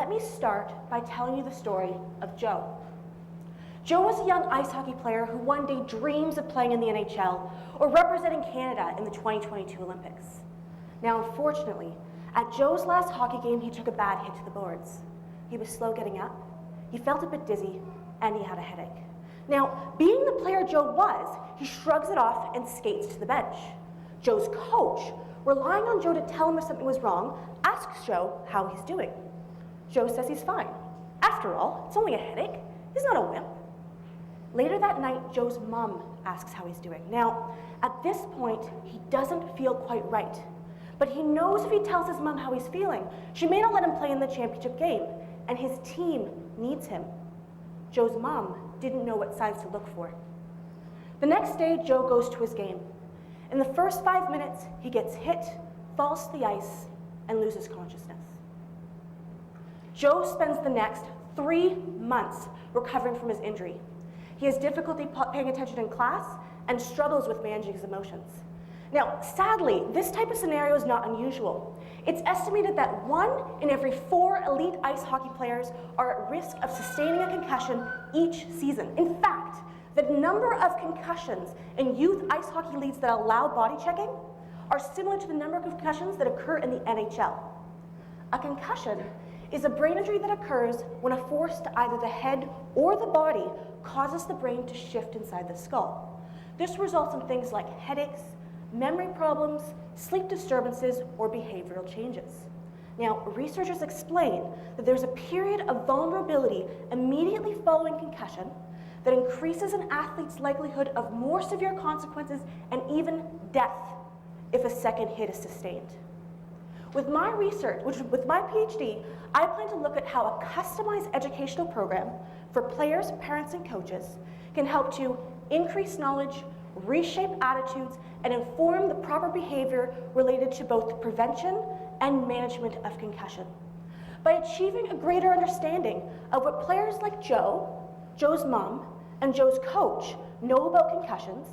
let me start by telling you the story of Joe. Joe was a young ice hockey player who one day dreams of playing in the NHL or representing Canada in the 2022 Olympics. Now, unfortunately, at Joe's last hockey game, he took a bad hit to the boards. He was slow getting up, he felt a bit dizzy, and he had a headache. Now, being the player Joe was, he shrugs it off and skates to the bench. Joe's coach, relying on Joe to tell him if something was wrong, asks Joe how he's doing. Joe says he's fine. After all, it's only a headache. He's not a wimp. Later that night, Joe's mom asks how he's doing. Now, at this point, he doesn't feel quite right. But he knows if he tells his mom how he's feeling, she may not let him play in the championship game, and his team needs him. Joe's mom didn't know what signs to look for. The next day, Joe goes to his game. In the first 5 minutes, he gets hit, falls to the ice, and loses consciousness. Joe spends the next 3 months recovering from his injury. He has difficulty paying attention in class and struggles with managing his emotions. Now, sadly, this type of scenario is not unusual. It's estimated that 1 in every 4 elite ice hockey players are at risk of sustaining a concussion each season. In fact, the number of concussions in youth ice hockey leagues that allow body checking are similar to the number of concussions that occur in the NHL. A concussion is a brain injury that occurs when a force to either the head or the body causes the brain to shift inside the skull. This results in things like headaches, memory problems, sleep disturbances, or behavioral changes. Now, researchers explain that there's a period of vulnerability immediately following concussion that increases an athlete's likelihood of more severe consequences and even death if a second hit is sustained. With my research, with my PhD, I plan to look at how a customized educational program for players, parents, and coaches can help to increase knowledge, reshape attitudes, and inform the proper behavior related to both the prevention and management of concussion. By achieving a greater understanding of what players like Joe, Joe's mom, and Joe's coach know about concussions,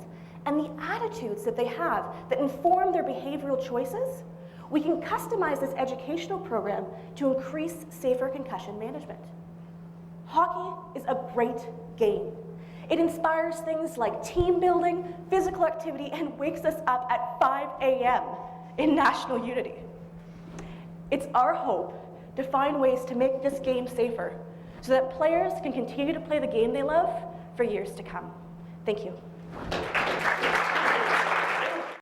and the attitudes that they have that inform their behavioral choices, we can customize this educational program to increase safer concussion management. Hockey is a great game. It inspires things like team building, physical activity, and wakes us up at 5 a.m. in national unity. It's our hope to find ways to make this game safer so that players can continue to play the game they love for years to come. Thank you.